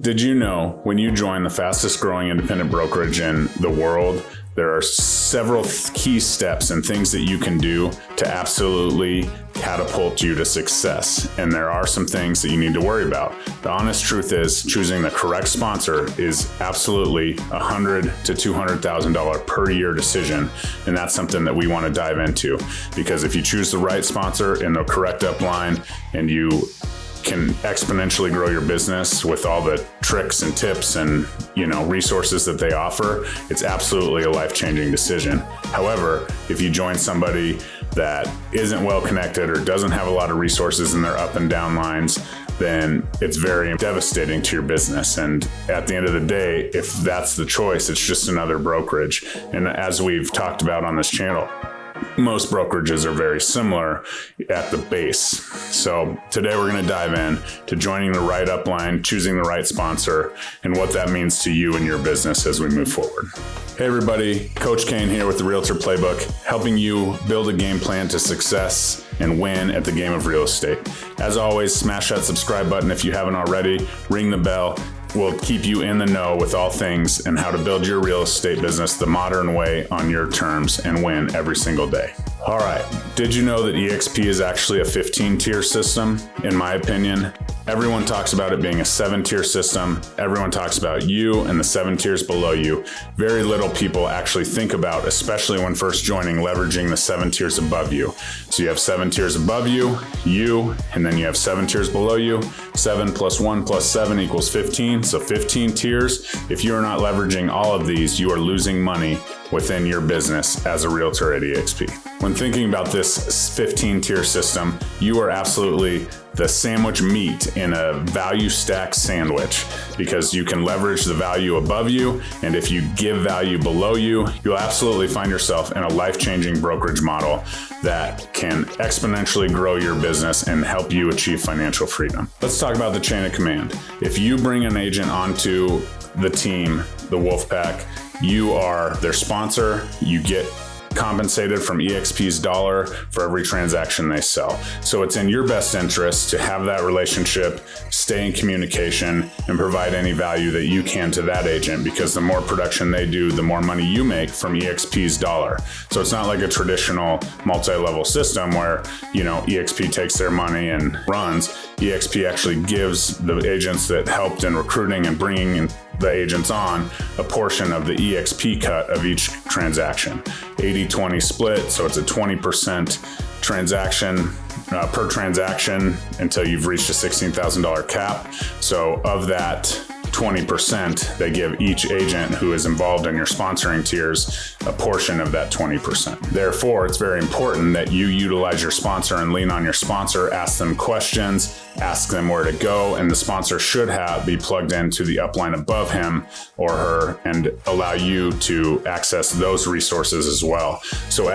Did you know when you join the fastest growing independent brokerage in the world, there are several key steps and things that you can do to absolutely catapult you to success. And there are some things that you need to worry about. The honest truth is choosing the correct sponsor is absolutely $100,000 to $200,000 per year decision. And that's something that we want to dive into, because if you choose the right sponsor in the correct upline and you can exponentially grow your business with all the tricks and tips and resources that they offer, it's absolutely a life-changing decision. However, if you join somebody that isn't well connected or doesn't have a lot of resources in their up and down lines, then it's very devastating to your business. And at the end of the day, if that's the choice, it's just another brokerage. And as we've talked about on this channel, most brokerages are very similar at the base. So today we're going to dive in to joining the right upline, choosing the right sponsor, and what that means to you and your business as we move forward. Hey everybody, Coach Kane here with the Realtor Playbook, helping you build a game plan to success and win at the game of real estate. As always, smash that subscribe button if you haven't already, ring the bell. We'll keep you in the know with all things and how to build your real estate business the modern way on your terms and win every single day. All right, did you know that EXP is actually a 15-tier system? In my opinion, everyone talks about it being a 7-tier system. Everyone talks about you and the 7 tiers below you. Very little people actually think about, especially when first joining, leveraging the 7 tiers above you. So you have 7 tiers above you, and then you have 7 tiers below you. 7 plus 1 plus 7 equals 15. So 15 tiers. If you're not leveraging all of these, you are losing money within your business as a realtor at EXP. When thinking about this 15-tier system, you are absolutely the sandwich meat in a value stack sandwich, because you can leverage the value above you, and if you give value below you, you'll absolutely find yourself in a life-changing brokerage model that can exponentially grow your business and help you achieve financial freedom. Let's talk about the chain of command. If you bring an agent onto the team, the Wolfpack, you are their sponsor. You get compensated from EXP's dollar for every transaction they sell. So it's in your best interest to have that relationship, stay in communication, and provide any value that you can to that agent, because the more production they do, the more money you make from EXP's dollar. So it's not like a traditional multi-level system where, EXP takes their money and runs. EXP actually gives the agents that helped in recruiting and bringing in the agents on a portion of the EXP cut of each transaction. 80-20 split, so it's a 20% transaction per transaction until you've reached a $16,000 cap. So of that 20%, they give each agent who is involved in your sponsoring tiers a portion of that 20%. Therefore, it's very important that you utilize your sponsor and lean on your sponsor, ask them questions, ask them where to go, and the sponsor should be plugged into the upline above him or her and allow you to access those resources as well. So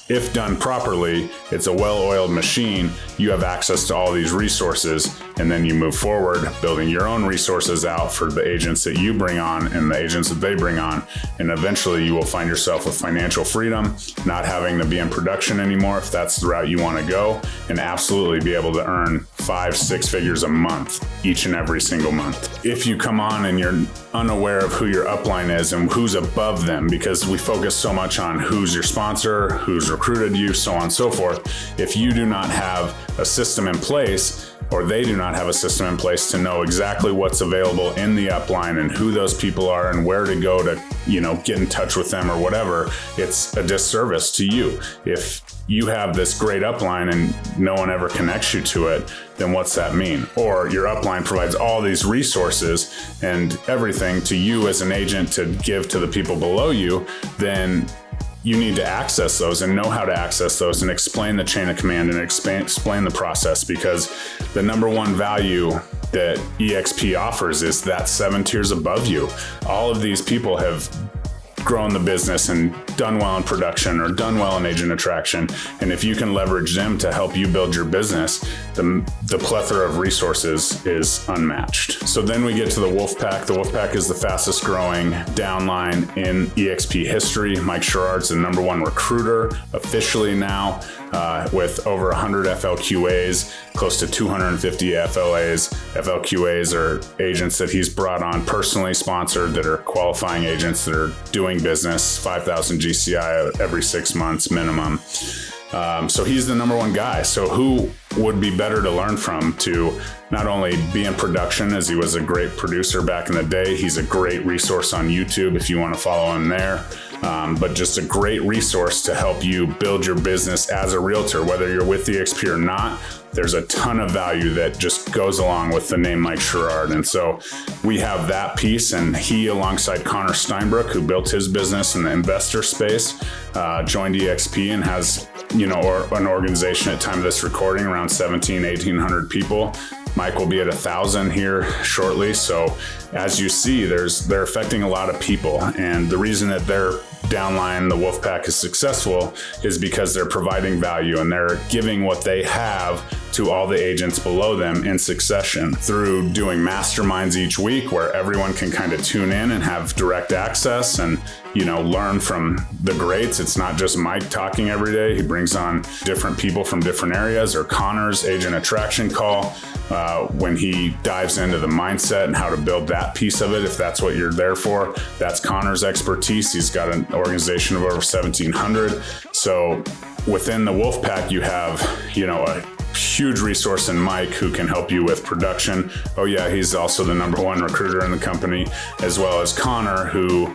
if done properly, it's a well-oiled machine. You have access to all these resources, and then you move forward building your own resources out for the agents that you bring on and the agents that they bring on. And eventually you will find yourself with financial freedom, not having to be in production anymore if that's the route you want to go, and absolutely be able to earn 5-6 figures a month each and every single month. If you come on and you're unaware of who your upline is and who's above them, because we focus so much on who's your sponsor, who's recruited you, so on and so forth. If you do not have a system in place, or they do not have a system in place to know exactly what's available in the upline and who those people are and where to go to, get in touch with them or whatever, it's a disservice to you. If you have this great upline and no one ever connects you to it, then what's that mean? Or your upline provides all these resources and everything to you as an agent to give to the people below you, then you need to access those and know how to access those and explain the chain of command and explain the process, because the number one value that EXP offers is that 7 tiers above you. All of these people have grown the business and done well in production or done well in agent attraction. And if you can leverage them to help you build your business, the plethora of resources is unmatched. So then we get to the Wolfpack. The Wolfpack is the fastest growing downline in EXP history. Mike Sherrard's the #1 recruiter officially now. with over 100 FLQAs, close to 250 FLAs. FLQAs are agents that he's brought on personally sponsored that are qualifying agents that are doing business, 5,000 GCI every 6 months minimum. So he's the number one guy. So who would be better to learn from to not only be in production, as he was a great producer back in the day. He's a great resource on YouTube if you want to follow him there. But just a great resource to help you build your business as a realtor, whether you're with EXP or not. There's a ton of value that just goes along with the name Mike Sherrard. And so we have that piece, and he, alongside Connor Steinbrook, who built his business in the investor space, joined EXP and has, an organization at time of this recording around 1,800 people. Mike will be at 1,000 here shortly. So as you see, they're affecting a lot of people. And the reason that their downline, the Wolfpack, is successful is because they're providing value and they're giving what they have to all the agents below them in succession through doing masterminds each week where everyone can kind of tune in and have direct access and, learn from the greats. It's not just Mike talking every day. He brings on different people from different areas, or Connor's agent attraction call, when he dives into the mindset and how to build that piece of it. If that's what you're there for, that's Connor's expertise. He's got an organization of over 1,700. So within the Wolfpack, you have, a huge resource in Mike who can help you with production. Oh yeah, he's also the number one recruiter in the company, as well as Connor, who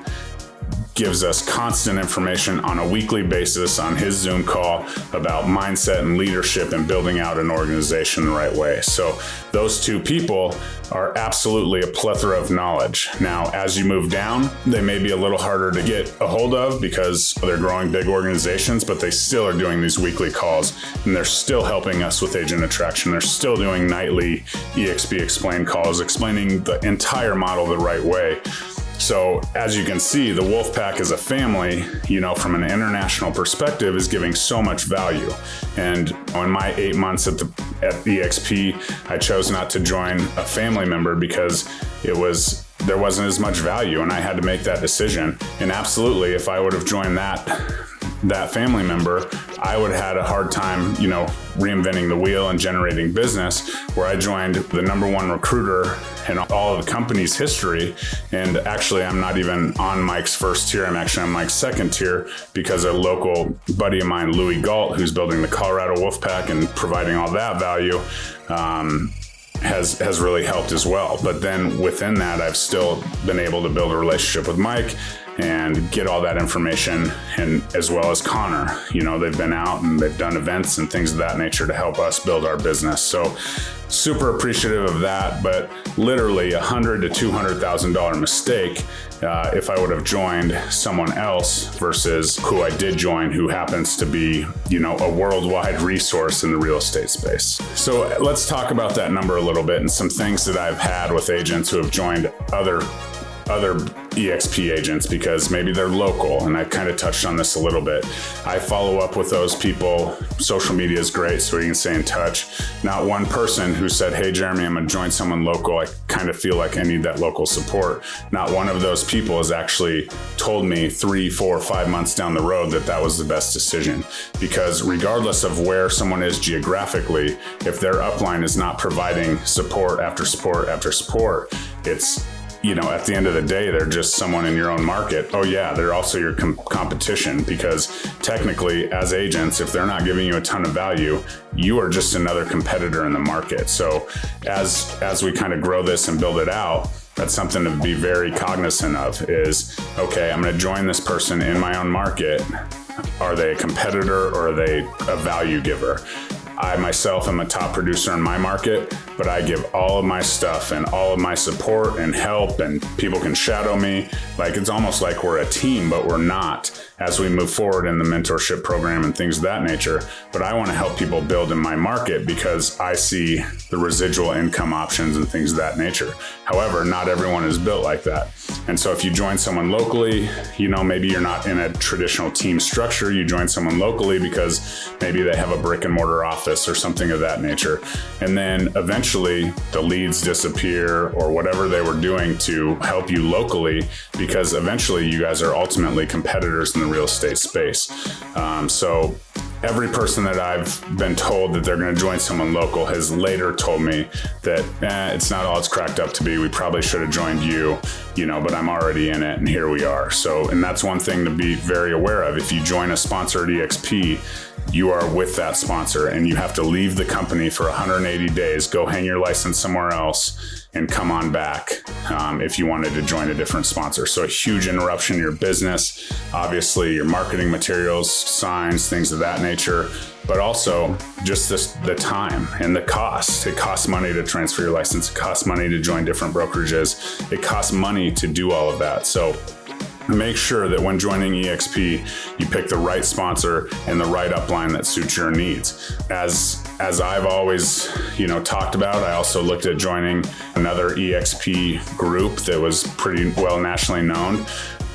gives us constant information on a weekly basis on his Zoom call about mindset and leadership and building out an organization the right way. So those two people are absolutely a plethora of knowledge. Now, as you move down, they may be a little harder to get a hold of because they're growing big organizations, but they still are doing these weekly calls and they're still helping us with agent attraction. They're still doing nightly EXP Explain calls, explaining the entire model the right way. So as you can see, the Wolfpack as a family, from an international perspective, is giving so much value. And in my 8 months at EXP, I chose not to join a family member because there wasn't as much value, and I had to make that decision. And absolutely, if I would have joined that family member, I would have had a hard time, reinventing the wheel and generating business, where I joined the number one recruiter in all of the company's history. And actually, I'm not even on Mike's first tier. I'm actually on Mike's second tier because a local buddy of mine, Louis Galt, who's building the Colorado Wolfpack and providing all that value, has really helped as well. But then within that, I've still been able to build a relationship with Mike and get all that information, and as well as Connor. They've been out and they've done events and things of that nature to help us build our business. So super appreciative of that, but literally $100,000 to $200,000 mistake if I would have joined someone else versus who I did join, who happens to be, a worldwide resource in the real estate space. So let's talk about that number a little bit and some things that I've had with agents who have joined other EXP agents because maybe they're local, and I kind of touched on this a little bit. I follow up with those people. Social media is great, so we can stay in touch. Not one person who said, hey, Jeremy, I'm going to join someone local. I kind of feel like I need that local support. Not one of those people has actually told me 3, 4, 5 months down the road that was the best decision, because regardless of where someone is geographically, if their upline is not providing support after support after support, it's at the end of the day, they're just someone in your own market. Oh yeah, they're also your competition, because technically as agents, if they're not giving you a ton of value, you are just another competitor in the market. So as we kind of grow this and build it out, that's something to be very cognizant of is, okay, I'm going to join this person in my own market. Are they a competitor or are they a value giver? I myself am a top producer in my market, but I give all of my stuff and all of my support and help, and people can shadow me. Like, it's almost like we're a team, but we're not as we move forward in the mentorship program and things of that nature. But I want to help people build in my market because I see the residual income options and things of that nature. However, not everyone is built like that. And so if you join someone locally, maybe you're not in a traditional team structure. You join someone locally because maybe they have a brick and mortar office or something of that nature. And then eventually the leads disappear or whatever they were doing to help you locally, because eventually you guys are ultimately competitors in the real estate space. So every person that I've been told that they're going to join someone local has later told me that it's not all it's cracked up to be. We probably should have joined you, but I'm already in it and here we are. So, and that's one thing to be very aware of. If you join a sponsor at EXP, you are with that sponsor and you have to leave the company for 180 days, go hang your license somewhere else and come on back if you wanted to join a different sponsor. So a huge interruption in your business, obviously your marketing materials, signs, things of that nature, but also just the time and the cost. It costs money to transfer your license. It costs money to join different brokerages. It costs money to do all of that. So make sure that when joining EXP, you pick the right sponsor and the right upline that suits your needs. As I've always, talked about, I also looked at joining another EXP group that was pretty well nationally known.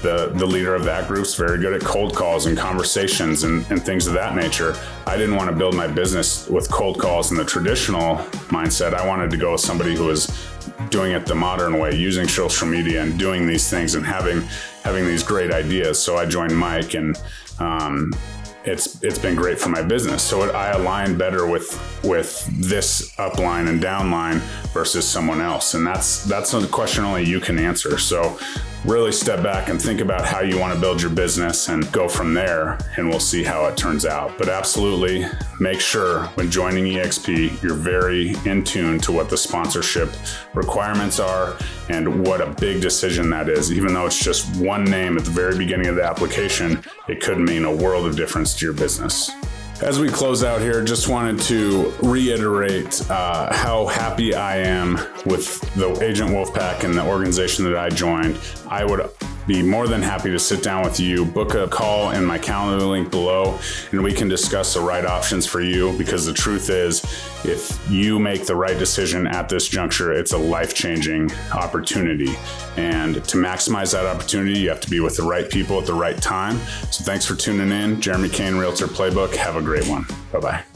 The leader of that group's very good at cold calls and conversations and things of that nature. I didn't want to build my business with cold calls in the traditional mindset. I wanted to go with somebody who was doing it the modern way, using social media and doing these things and having these great ideas. So I joined Mike, and it's been great for my business. So I align better with this upline and downline versus someone else. And that's a question only you can answer. So really step back and think about how you want to build your business and go from there, and we'll see how it turns out. But absolutely make sure when joining EXP, you're very in tune to what the sponsorship requirements are and what a big decision that is. Even though it's just one name at the very beginning of the application, it could mean a world of difference to your business. As we close out here, just wanted to reiterate how happy I am with the Agent Wolfpack and the organization that I joined. I would be more than happy to sit down with you, book a call in my calendar link below, and we can discuss the right options for you, because the truth is, if you make the right decision at this juncture, it's a life-changing opportunity. And to maximize that opportunity, you have to be with the right people at the right time. So thanks for tuning in. Jeremy Kane, Realtor Playbook. Have a great one. Bye-bye.